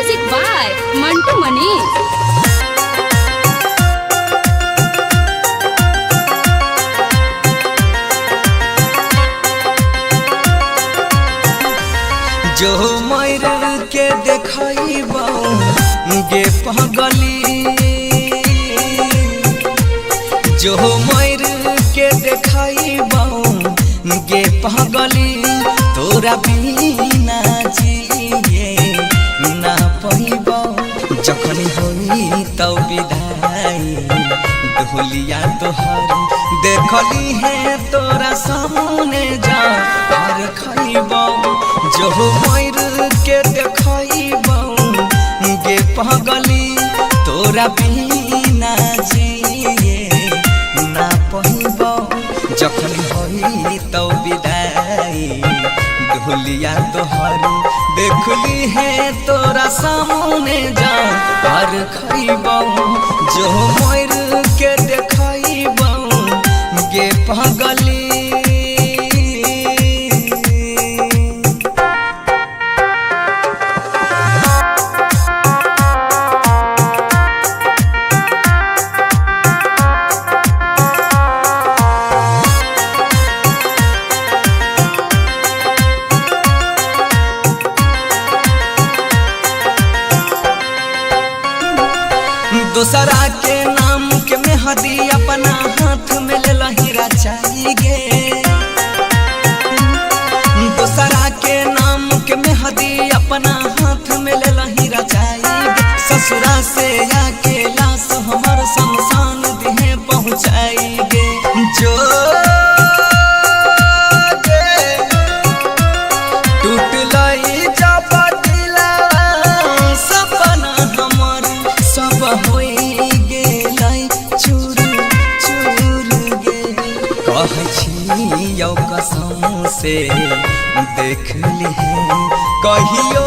Music by Mantu Manish. जो मर के देखइबो गे पगली, जो मर के देखइबो गे पगली, तोरा बिना जिए ना पइबो। जखन होई तौ विदाई ढोलिया तोहर देखली है तोरा सामने जा हर खइबो। जो मर के देखइबो गे पगली, तोरा बिना जिए ना पइबो। जखन होई तौ विदाई ढोलिया तोहर देखली है तोरा सामने जा हर खइबो। जो मर के देखइबो गे पगली। दूसरा के नाम के मेहदी अपना हाथ में ले लहीरा चाहिए। दूसरा के नाम के मेहदी अपना हाथ में ले लहीरा चाहिए। ससुरा से आके लाश हमार शमशान दिहे पहुँचाएंगे। जो टूट लई जब दिला सपना हमर सब होई कसम से देख ली कहियो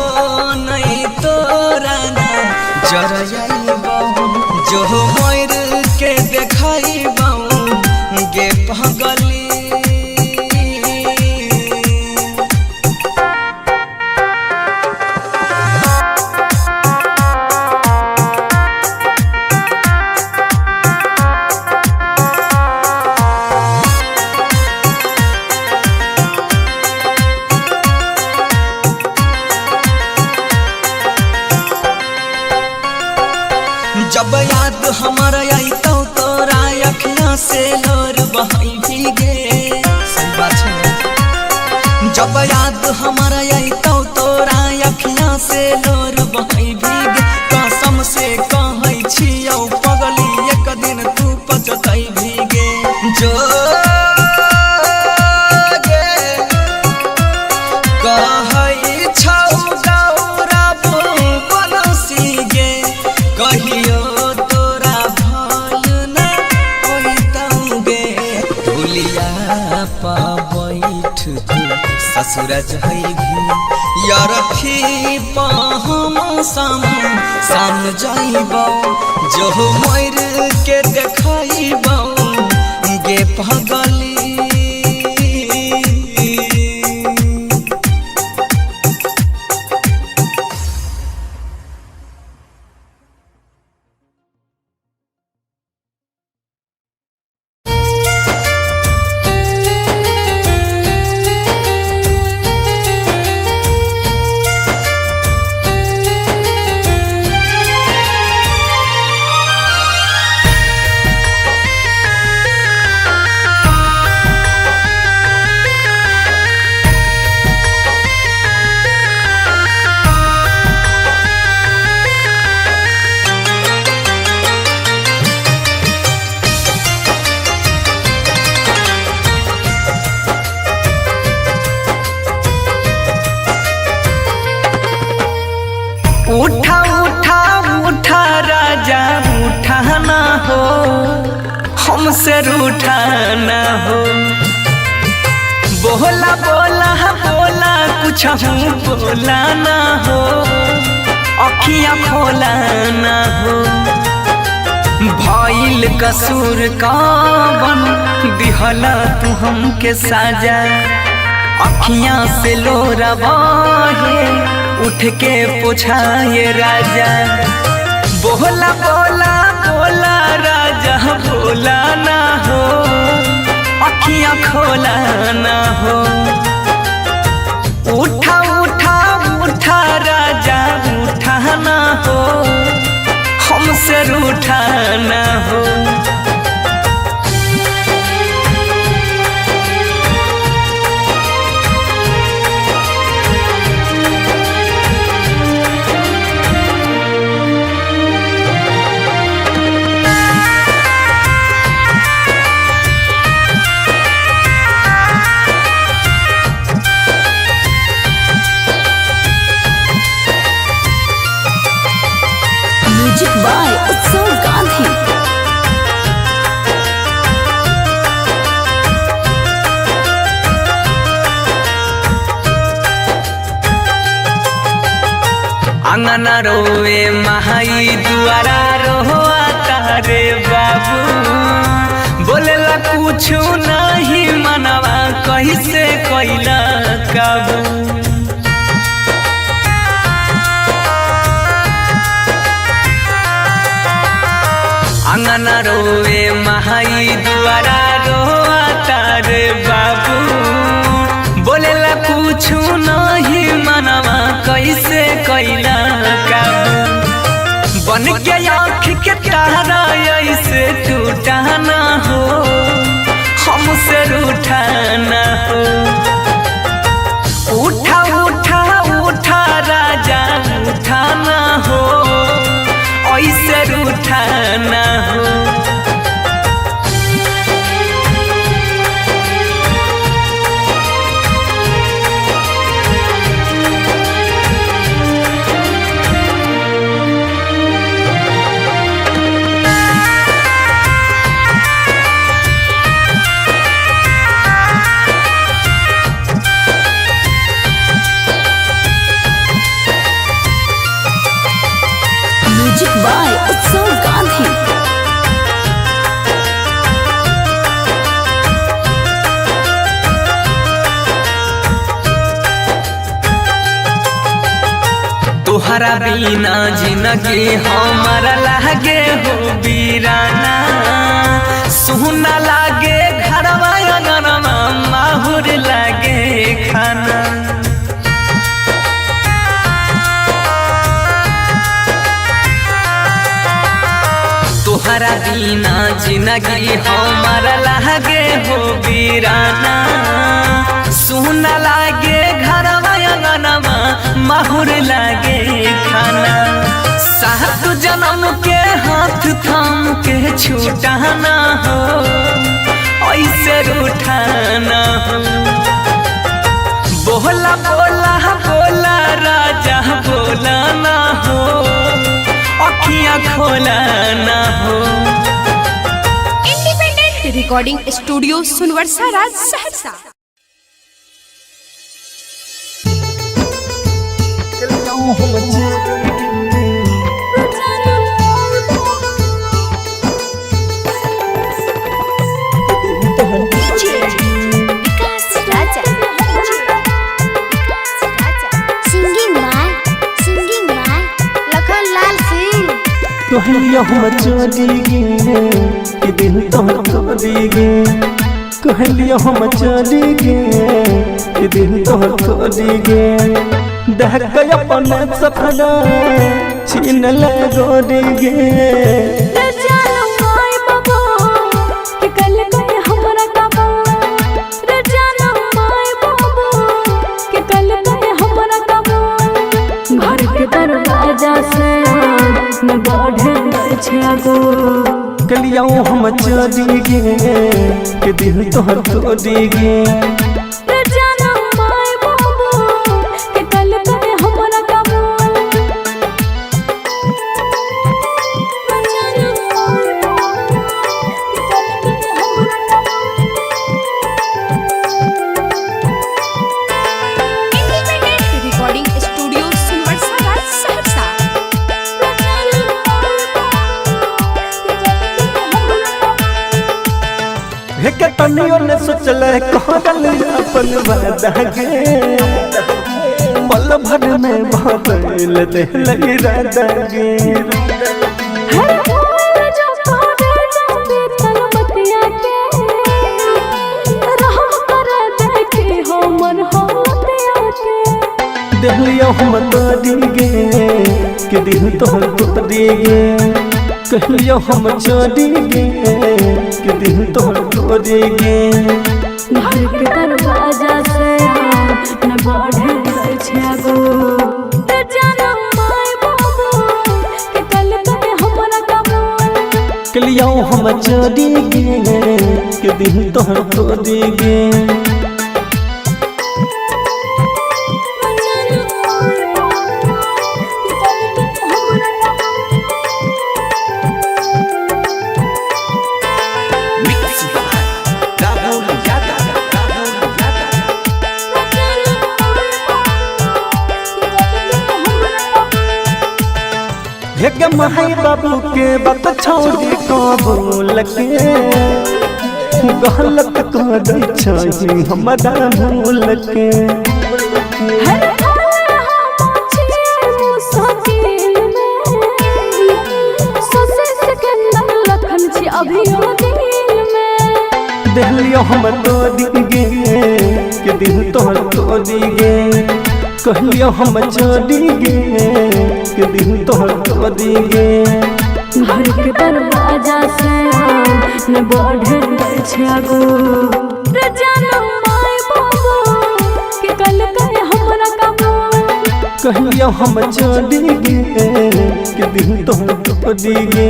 नहीं तोरा ना जर जाइबो। जो मर के देखइबो गे पगली। जब याद हमारा आई तो तोरा अखियां से लोर बहाई भीगे। सही बात है। जब याद हमारा आई तो तोरा अखियां से लोर बहाई भीगे। कसम से कहै छियौ पगली एक दिन तू पछताई भीगे। जो कहै छौ गौरव बनसी गे कहियो ससुर जइभी यार थी हम साम जाइबो। जो मर के देखइबो गे पगली। उठा उठा उठा राजा उठा ना हो, हमसे रूठा ना हो। बोला बोला बोला कुछ बोला ना हो, अखियाँ खोला ना हो। भइल कसूर कवन दिहला तू हमके साजा, अखियां से लोरा बहे उठ के पूछाए राजा बोला बोला बोला राजा बोला ना हो अखियां खोला ना हो उठा उठा उठा राजा उठा ना हो हमसे रूठा ना हो म्यूजिक बाय उत्सव गांधी। अंगना रोवे महाई दुआरा रोआ तारे बाबू बोलेला कुछ नहीं मनवा कैसे कैला काबू अंगना रोवे महाई दुआरा रोआ तारे बाबू बोलेला कुछ नहीं मनवा कैसे कैला काबू बन के आँख के तारा ऐसे टूटा ना हो हमसे रूठा ना हो उठा उठा उठा राजा उठा ना हो ऐसे रूठा ना हो म्यूजिक बाय उत्सव गांधी। तुहरा बिना जिंदगी हमारा लागे हो बीराना सुना लागे घरवा अंगनवा माहुर लागे खाना तुहरा बिना जिंदगी हमारा लागे हो बीराना सुना लागे घरवा अंगनवा माहुर लागे खाना सात जन्म के हाथ थाम के छूटा ना हो ऐसे रूठा ना हो बोला बोला बोला राजा बोला ना हो अखियां खोला ना हो। इंडिपेंडेंट रिकॉर्डिंग स्टूडियो सुनवर्षा राज सहरसा। कहलिया हम चली गे कि दिल तोहर तोड़ी गे कहलिया हम चली गे कि दिल तोहर तोड़ी गे देख के अपन सपना छीन ले गोरी गे कलिया हम चली गे कि दिल तोहर तोड़ी गे के तनियो ने सोचल कहल अपन वादा गे पल भर में बदल दिल इरादा गे दिलियो हम तोड़ी गे के दिल तोहर तोड़ी गे कहलियो हम छोड़ी गे के दिल तोहर तोड़ी गे घर के दरवाजा से न बढ़े छागो त जानम माय बाबू के कल के हमरा कबो कहलियो हम छोड़ी गे के दिल तोहर तोड़ी गे हेगे माई बाबू के बात छोड़ी कबूल के गलत कर छी हमरा भूल के दिलियो हम तोड़ी गे के दिल तोहर तोड़ी गे कहलियो हम छोड़ी गे के दिल तोहर तोड़ी गे घर के दरवाजा से न बढ़े छागो रे जानम माय बाबू के कल के हमरा कबो कहलियो हम छोड़ी गे के दिल तोहर तोड़ी गे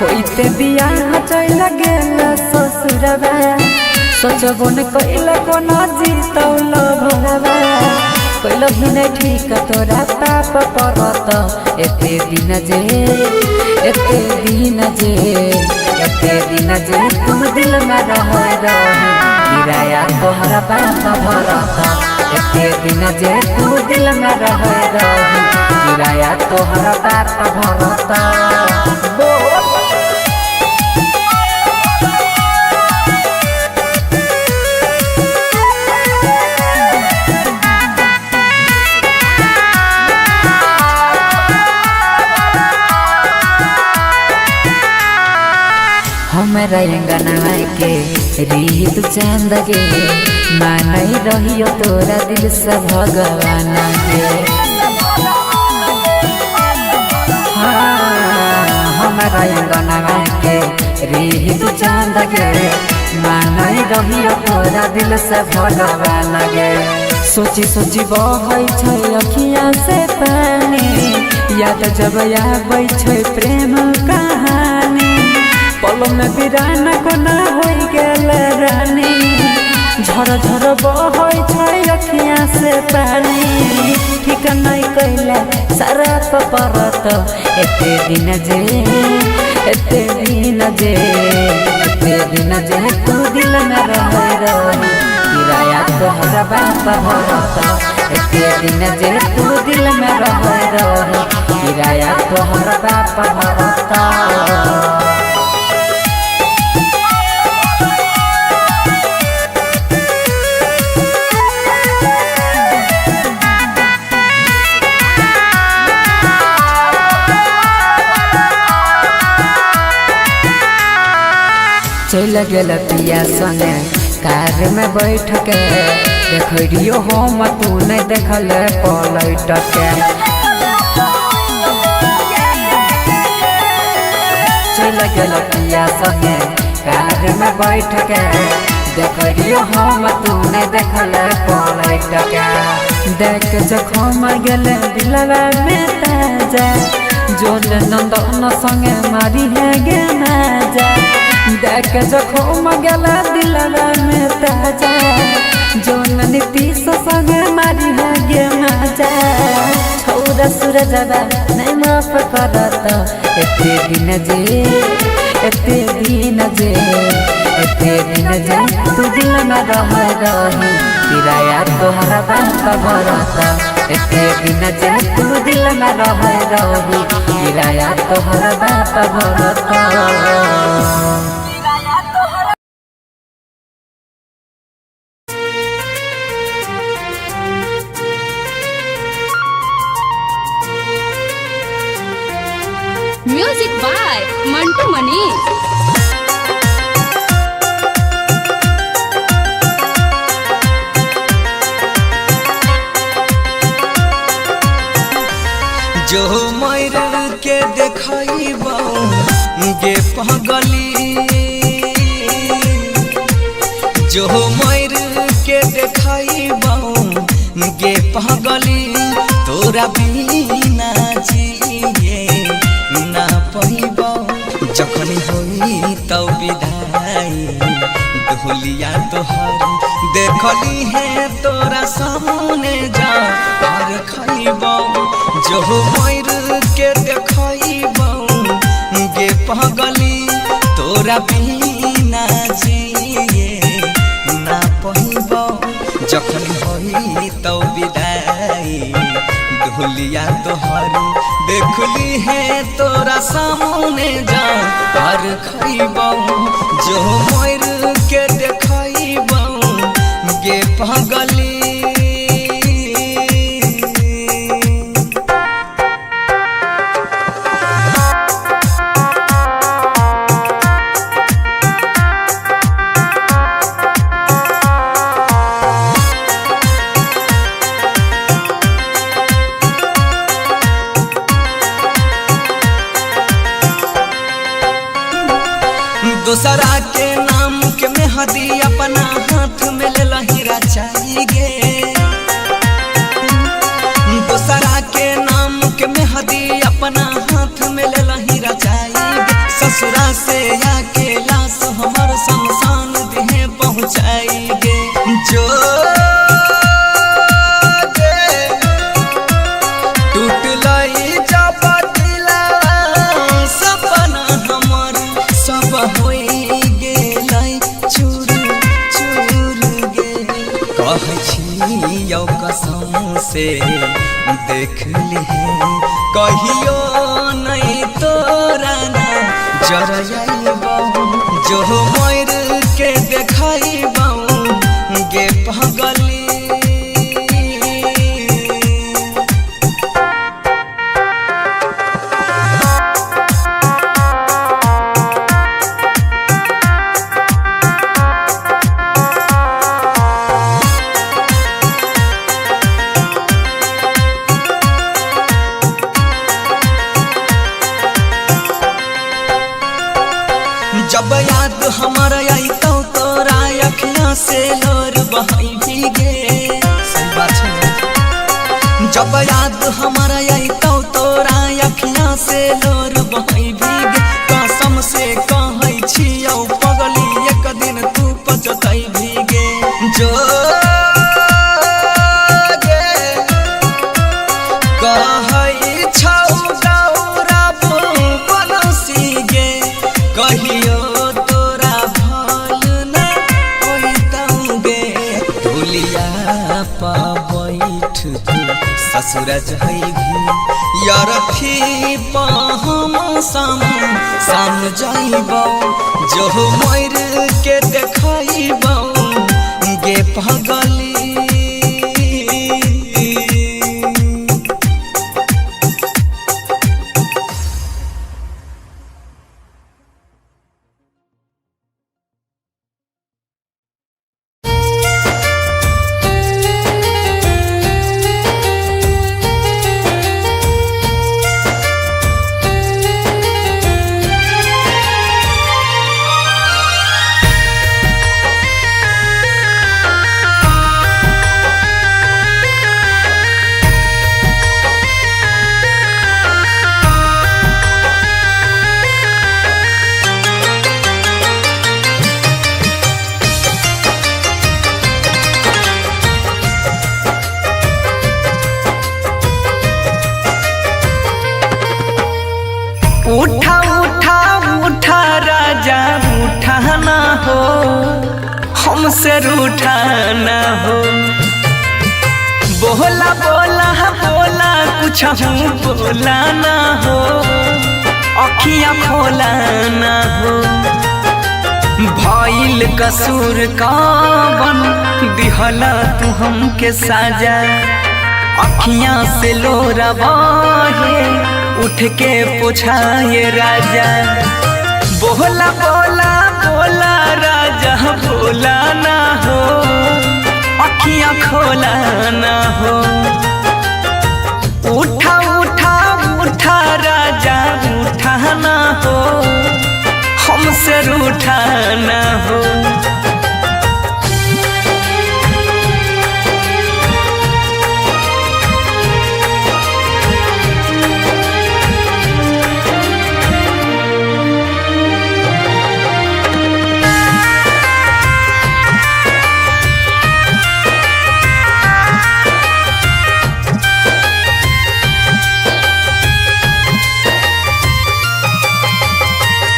होइते बियाह चल गेल ससुरवा सोचबो न कइला कोना जीतौल भरवा कइला भी नहीं ठीक तोरा पाप परत एते दिन जे तुम दिल में रह गिराया तोहरा पाप भरत एते दिन जे तुम दिल में रह गिराया तोहरा पाप भरत हमरा अंगना के रीत चांद गे मानई रहियो तोरा दिल से भगवान गे हमरा अंगना के रीत चांद गे मानई रहियो तोरा दिल से भगवान गे सोची सोची बहै छै अखिया से पानी याद जब आबै छै प्रेम कहानी पल में बिरान कोना हो गेल रानी झर झर बहै छै अखिया से पानी ठीक नहीं कैला सारा परत एते दिन जे तू दिल में रह किराया तोहरा बाप भरत एते दिन जे तू दिल में रह किराया तोहरा बाप भरत चल गेल पिया सने कार में बैठ के देखियो हम तू नहीं देखल पलट के चल गेल पिया सने कार में बैठ के देखियो हम तू नहीं देखल पलट के देख जखम गेल दिलवा में ताजा जोन नंदन संगे मारी है गे ना जा देख जखम गला दिलवा में ताजा जोन नीतीश संगे मारी है गे मजा छौरा सूरजवा नहीं माफ करत एते दिन जे तू दिल में रह रही किराया तोहरा बाप भरत एते दिन जे तू दिल में रह रही किराया तोहरा बाप भरत। Music by Mantu Manish. जो मर के देखइबो गे पगली जो मर के देखइबो गे पगली तोरा बिना जिए ना पइबो जखन होई तब विदाई ढोलिया तोहर देखली है तोरा सामने जा और खइबो जो मर के देखइबो गे पगली तोरा बिना जिए ना पइबो जखन होई तब विदाई ढोलिया तोहर देखली है तोरा सामने जा और खइबो जो मर के देखइबो गे पगली। दूसरा के नाम के मेहदी अपना हाथ में ले लहीरा चाहिए दूसरा के नाम के मेहदी अपना हाथ में ले लहीरा चाहिए ससुरा से आके लाश हमर शमशान देह पहुँचाएंगे जो टूट लई जब दिला सपना हमर सब होई कसम से देख ली कहियो नहीं तोरा ना जरइबो जो मर के देखइबो गे पगली। जब याद हमारा आई तो तोरा अखियां से लोर बहाई भीगे जब याद हमारा आई तो तोरा अखियां से लोर बहाई भीगे कसम से कहै छियौ पगली एक दिन तू पछताई भीगे जो कहै छौ गौरव बनसी गे कहियो तोरा भल न होइतौगे ढोलिया पा बैठ तू ससुर जइबी यार थी हम साम जाइबो जो मर के देखइबो गे पगली। उठा उठा उठा राजा उठा ना हो, हमसे रूठा ना हो। बोला बोला बोला कुछ बोला ना हो, अखियाँ खोला ना हो। भइल कसूर कवन दिहला तू हमके साजा, अखियाँ से लोरा बहे उठ के पोछाए राजा। बोला बोला बोला राजा बोला ना हो, अखियाँ खोला ना हो। उठा उठा उठा राजा उठा ना हो, हमसे रूठा ना हो।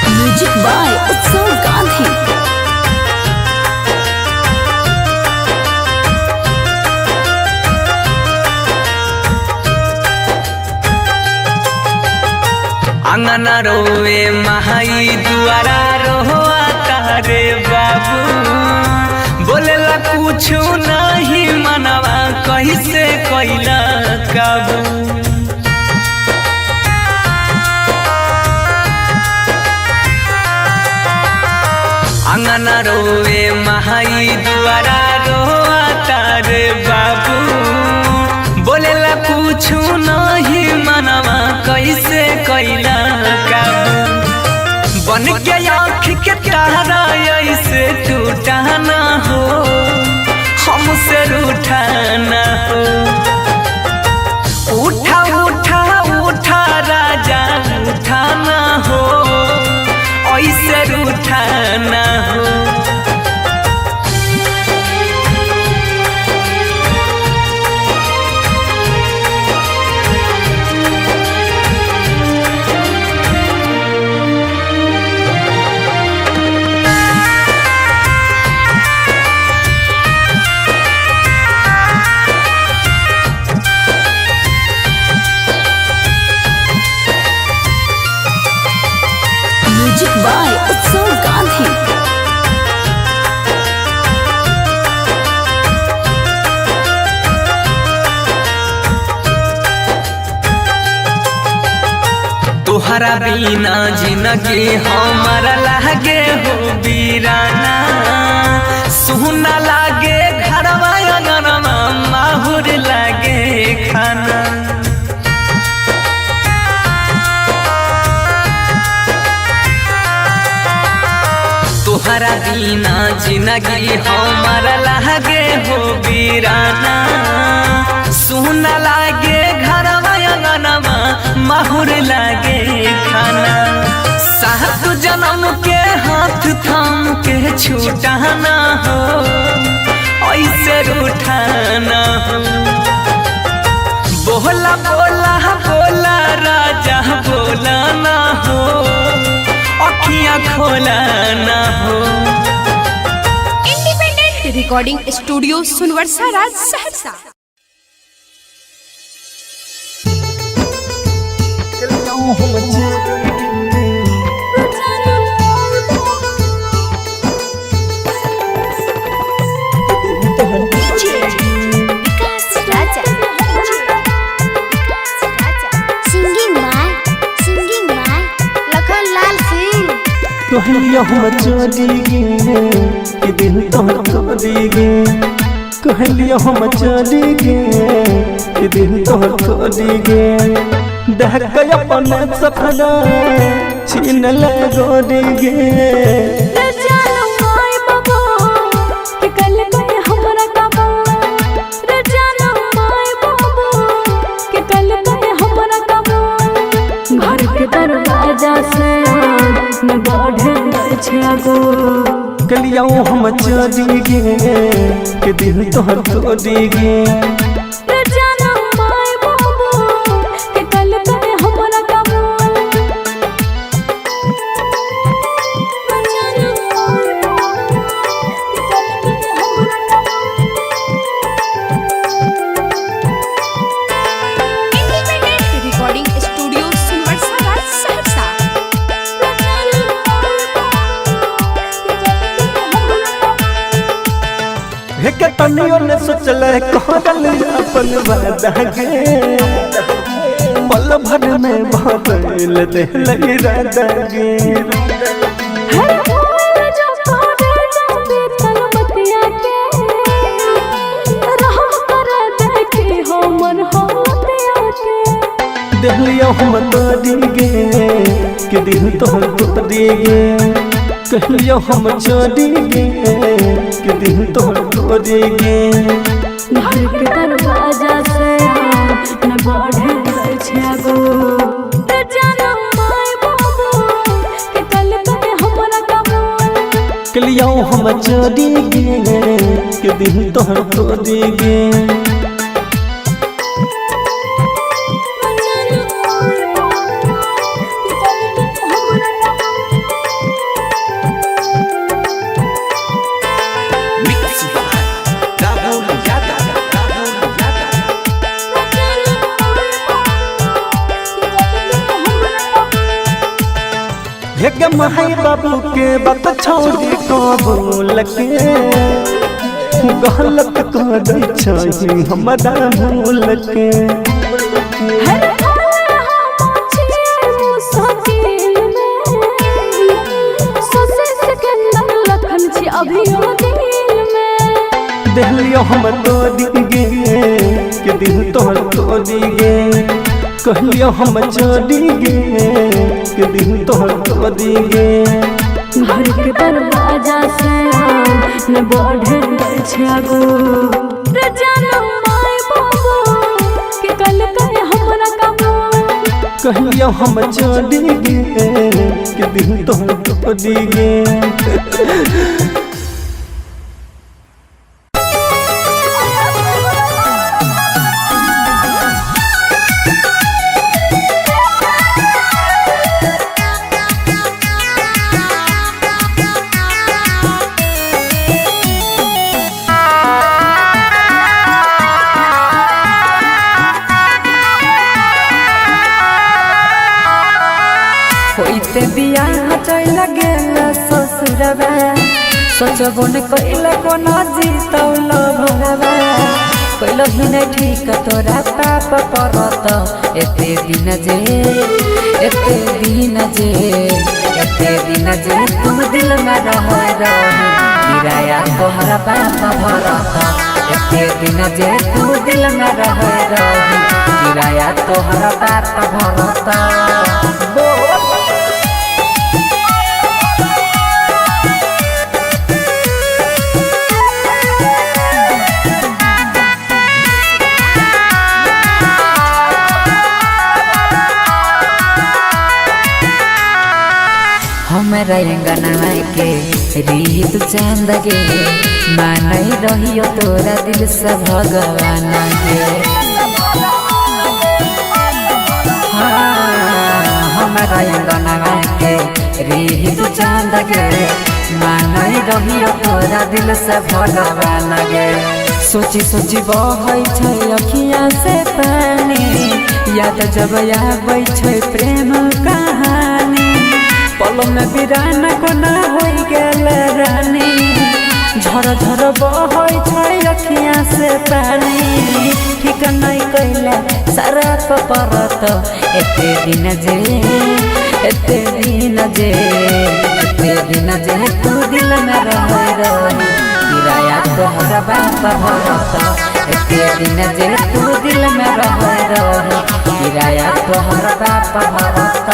म्यूजिक बाय उत्सव गांधी। अंगना रोवे महाई दुआरा रोआ तारे बाबू, बोलेला कुछ नहीं मनवा कैसे कैला काबू। अंगना रोवे महाई दुआरा रोआ तारे बाबू, बोलेला कुछ नहीं मनवा कैसे कैला काबू। बन के आँख के तारा ऐसे टूटा ना हो, हमसे रूठा ना हो। उठा उठा उठा राजा उठा ना हो, ऐसे रूठा ना हो। म्यूजिक बाय उत्सव गांधी। तोहरा बिना जिंदगी हमारा लागे हो वीराना, सुना लागे घरवा अंगनवा माहुर लागे खाना। तोहरा बिना जिंदगी हमारा लागे हो वीराना, सुना लागे घरवा अंगनवा माहुर लागे खाना। सात जन्म के हाथ थाम के छूटा ना हो, ऐसे रूठा ना हो। बोला बोला बोला राजा बोला ना हो, अखियाँ खोला ना हो। इंडिपेंडेंट रिकॉर्डिंग स्टूडियो सुनवर्सा राज सहरसा। कहलिया हम चली गे कि दिल तोहर तोड़ी गे, कहलिया हम चली गे कि दिल तोहर तोड़ी गे। देख के अपन सपना छीन ले गोरी गे। घर के दरवाजा से न बढ़े कलिया हम चली गे कि दिल तोहर तोड़ी गे। तनियो न सोचले कहल अपन वादा गे पल भर में बदल दिल इरादा गे हर फूल जो तोड़े जाते तलमतिया के रहम कर देखी हो मन होतिया के दिलियो हम तोड़ी गे के दिल तोड़ी गे कहलियो हम छोड़ी गे के दिल तोड़ी गे घर के दरवाजा से न बढ़े छागो ते जानम माय बाबू के कल तक हमरा कबूल कहलियो हम छोड़ी गे के दिल तोड़ी गे माई बाबू के बात छोड़ी को बोल के गलत कर दै छी हमरा भूल के हर फूल हम छिए सकील में सोसे सिकंदर लखन छी अभी ओ दिल में दिलियो हम तोड़ी गे के दिल तोड़ी गे कहलियो हम छोड़ी गे के दिल तोड़ी गे घर के दरवाजा से न बढ़े छागो रे जानम माय बाबू के कल कहे हमरा कबूल कहलियो हम छोड़ी गे के दिल तोड़ी गे होइते बियाह चल गेल ससुरवा सोचबो न कइल कोना जीतौल भरवा कइल ही न ठीक तोरा पाप परत एते दिन जे तू दिल में रह किराया तोहरा पाप भरत एते दिन जे तू दिल में रह किराया तोहरा पाप भरत हमरा अंगना के रीत चंद गे मानई रहियो तोरा दिल से भगवान गे हमरा अंगना के रीत चंद गे मानई रहियो तोरा दिल से भगवान गे सोची सोची बहै छै अखियाँ से पानी याद जब आबै छै प्रेम कहानी पल में बिराना कोना हो गेल रानी झर झर बहै छै अखियाँ से पानी ठीक नहीं कैला सारा परत एते दिन जे तू दिल में रह किराया तोहरा बाप भरत एते दिन जे तू दिल में रह किराया तोहरा बाप भरत